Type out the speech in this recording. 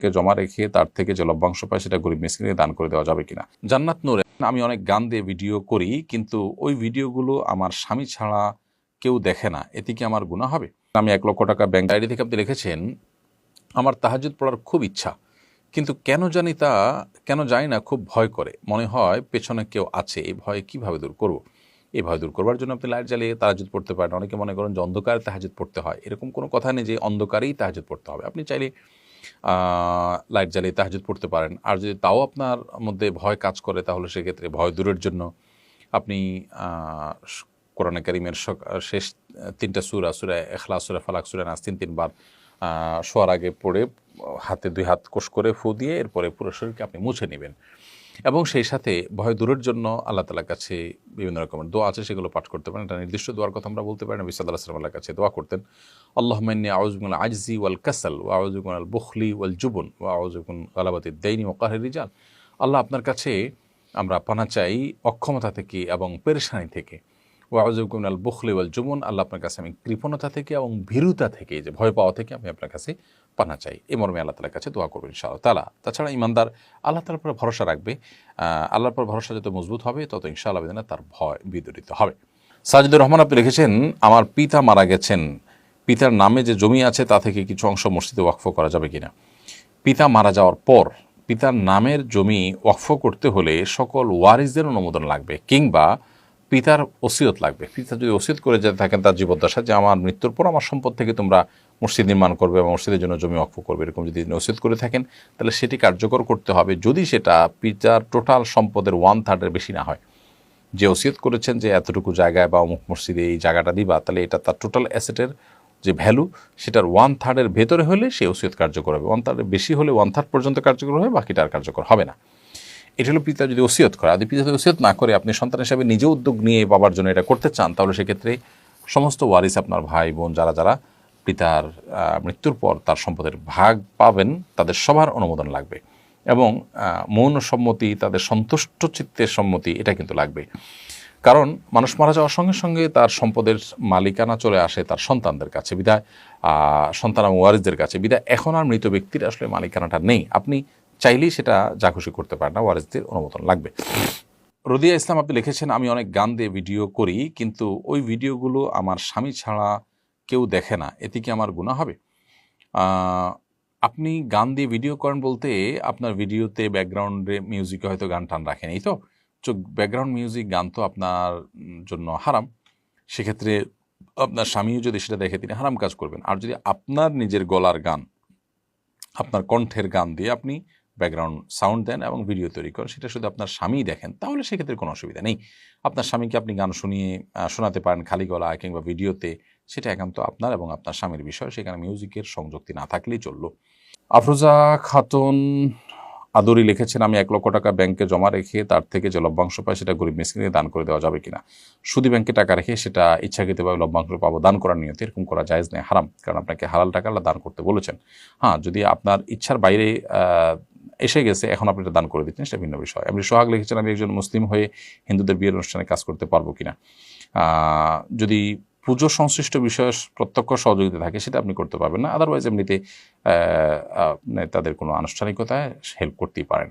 কে জমা রেখে তার থেকে যে লভ্যাংশ পায় সেটা গরিব মিসকিনকে দান করে দেওয়া যাবে কিনা। জান্নাত নূরে আমি অনেক গান দিয়ে ভিডিও করি, কিন্তু ওই ভিডিওগুলো আমার স্বামী ছাড়া কেউ দেখে না, এতে কি আমার গুনাহ হবে? আমি 1,00,000 টাকা ব্যাংক ডায়েরি থেকে আপনি লিখেছেন, আমার তাহাজ্জুদ পড়ার খুব ইচ্ছা, কিন্তু কেন জানি না খুব ভয় করে, মনে হয় পেছনে কেউ আছে। এই ভয় কিভাবে দূর করব? এই ভয় দূর করবার জন্য আপনি লাইট জ্বালিয়ে তাহাজ্জুদ পড়তে পারেন। অনেকে মনে করেন যে অন্ধকারে তাহাজ্জুদ পড়তে হয়, এরকম কোনো কথা নেই যে অন্ধকারেই তাহাজ্জুদ পড়তে হবে। আপনি চাইলে লাইট জ্বালিয়ে তাহাজ্জুদ পড়তে পারেন। আর যদি তাও আপনার মধ্যে ভয় কাজ করে, তাহলে সেক্ষেত্রে ভয় দূরের জন্য আপনি কোরআনে কারিমের শেষ 3টা সূরা, সূরা ইখলাস, সূরা ফালাক, সূরা নাস 3 বার শোয়ার আগে পড়ে হাতে 2 হাত কোষ করে ফু দিয়ে এরপরে পুরো শরীরকে আপনি মুছে নেবেন। এবং সেই সাথে ভয় দূরের জন্য আল্লাহ তাআলার কাছে বিভিন্ন রকমের দোয়া আছে, সেগুলো পাঠ করতে পারেন। একটা নির্দিষ্ট দোয়ার কথা আমরা বলতে পারি। নবী সাল্লাল্লাহু আলাইহি ওয়াসাল্লামের কাছে দোয়া করতেন, আল্লাহুম্মা ইন্নী আউযু বিকা মিনাল আজজি ওয়াল কাসাল ওয়া আউযু বিকা মিনাল বুখলি ওয়াল জুবন ওয়া আউযু বিকা মিন গালাবাতিদ দাইনি ওয়া কাহরির রিজাল। আল্লাহ, আপনার কাছে আমরা পানাহ চাই অক্ষমতা থেকে এবং পেরেশানি থেকে। ওয়া আউযু বিকা মিনাল বুখলি ওয়াল জুবন, আল্লাহ আপনার কাছে আমি কৃপণতা থেকে এবং ভীরুতা থেকে, যে ভয় পাওয়া থেকে আমি আপনার কাছে পানাহ চাই। এই মর্মে আল্লাহ তাআলার কাছে দোয়া করবেন ইনশাআল্লাহ তাআলা। তাছাড়া ইমানদার আল্লাহ তাআলার উপর ভরসা রাখবে। আল্লাহর পর ভরসা যত মজবুত হবে, তত ইনশাআল্লাহ বিদিনা তার ভয় বিদরিত হবে। সাজিদুর রহমান আপনি লিখেছেন, আমার পিতা মারা গেছেন, পিতার নামে যে জমি আছে তা থেকে কিছু অংশ মসজিদে ওয়াকফ করা যাবে কিনা। পিতা মারা যাওয়ার পর পিতার নামের জমি ওয়াকফ করতে হলে সকল ওয়ারিসদের অনুমোদন লাগবে, কিংবা পিতার ওসিয়ত লাগবে। পিতা যদি ওসিয়ত করে যেতে থাকেন তার জীবদ্দশা, যে আমার মৃত্যুর পর আমার সম্পদ থেকে তোমরা মসজিদ নির্মাণ করবে এবং মসজিদের জন্য জমি ওয়াকফ করবে, এরকম যদি ওসিয়ত করে থাকেন, তাহলে সেটি কার্যকর করতে হবে, যদি সেটা পিতার টোটাল সম্পদের 1/3 বেশি না হয়। যে ওসিয়ত করেছেন যে এতটুকু জায়গায় বা অমুক মসজিদে এই জায়গাটা দিবা, তাহলে এটা তার টোটাল অ্যাসেটের যে ভ্যালু, সেটার 1/3 ভেতরে হলে সে ওসিয়ত কার্যকর হবে। 1/3 বেশি হলে 1/3 পর্যন্ত কার্যকর হবে, বাকিটা আর কার্যকর হবে না। এটা হলো পিতা যদি ওসিয়ত করে। যদি পিতা যদি ওসিয়ত না করে, আপনি সন্তান হিসাবে নিজে উদ্যোগ নিয়ে বাবার জন্য এটা করতে চান, তাহলে সেক্ষেত্রে সমস্ত ওয়ারিস, আপনার ভাই বোন যারা পিতার মৃত্যুর পর তার সম্পদের ভাগ পাবেন, তাদের সবার অনুমোদন লাগবে এবং মৌন সম্মতি, তাদের সন্তুষ্ট চিত্তের সম্মতি, এটা কিন্তু লাগবে। কারণ মানুষ মারা যাওয়ার সঙ্গে সঙ্গে তার সম্পদের মালিকানা চলে আসে তার সন্তানদের কাছে, বিধায় সন্তান এবং ওয়ারিসদের কাছে, বিধায় এখন আর মৃত ব্যক্তির আসলে মালিকানাটা নেই। আপনি চাইলেই সেটা যা খুশি করতে পারেন না, ওয়ারিসদের অনুমোদন লাগবে। রদিয়া ইসলাম আপনি লিখেছেন, আমি অনেক গান দিয়ে ভিডিও করি, কিন্তু ওই ভিডিওগুলো আমার স্বামী ছাড়া কেউ দেখে না, এতে কি আমার গুনাহ হবে? আপনি গান দিয়ে ভিডিও করেন বলতে আপনার ভিডিওতে ব্যাকগ্রাউন্ডে মিউজিকে হয়তো গান টান রাখেন, এই তো। ব্যাকগ্রাউন্ড মিউজিক গান তো আপনার জন্য হারাম। সেক্ষেত্রে আপনার স্বামীও যদি সেটা দেখে, তিনি হারাম কাজ করবেন। আর যদি আপনার নিজের গলার গান, আপনার কণ্ঠের গান দিয়ে আপনি ব্যাকগ্রাউন্ড সাউন্ড দেন এবং ভিডিও তৈরি করেন, সেটা শুধু আপনার স্বামী দেখেন, তাহলে সেক্ষেত্রে কোনো অসুবিধা নেই। আপনার স্বামীকে আপনি গান শোনাতে পারেন খালি গলায় কিংবা ভিডিওতে, সেটা একান্ত আপনার এবং আপনার স্বামীর বিষয়, সেখানে মিউজিকের সংযুক্তি না থাকলেই চলল। আফরোজা খাতুন আদুরি লিখেছেন, আমি 1,00,000 টাকা ব্যাংকে জমা রেখে তার থেকে যে লভ্যাংশ পাই সেটা গরিব মিসকিনকে দান করে দেওয়া যাবে কিনা। সুদী ব্যাংকে টাকা রেখে সেটা ইচ্ছাকৃতভাবে লভ্যাংশ পাবো দান করার নিয়তে, এরকম করা জায়েজ নেই, হারাম। কারণ আপনাকে হালাল টাকা আল্লাহ দান করতে বলেছেন। হ্যাঁ, যদি আপনার ইচ্ছার বাইরে এসে গেছে, এখন আপনি এটা দান করে দিচ্ছেন, সেটা ভিন্ন বিষয়। আপনি সোহাগ লিখেছেন, আমি একজন মুসলিম হয়ে হিন্দুদের বিয়ের অনুষ্ঠানে কাজ করতে পারবো কিনা। যদি পুজো সংশ্লিষ্ট বিষয়ে প্রত্যক্ষ সহযোগিতা থাকে, সেটা আপনি করতে পারবেন না। আদারওয়াইজ এমনিতে তাদের কোনো আনুষ্ঠানিকতায় হেল্প করতেই পারেন।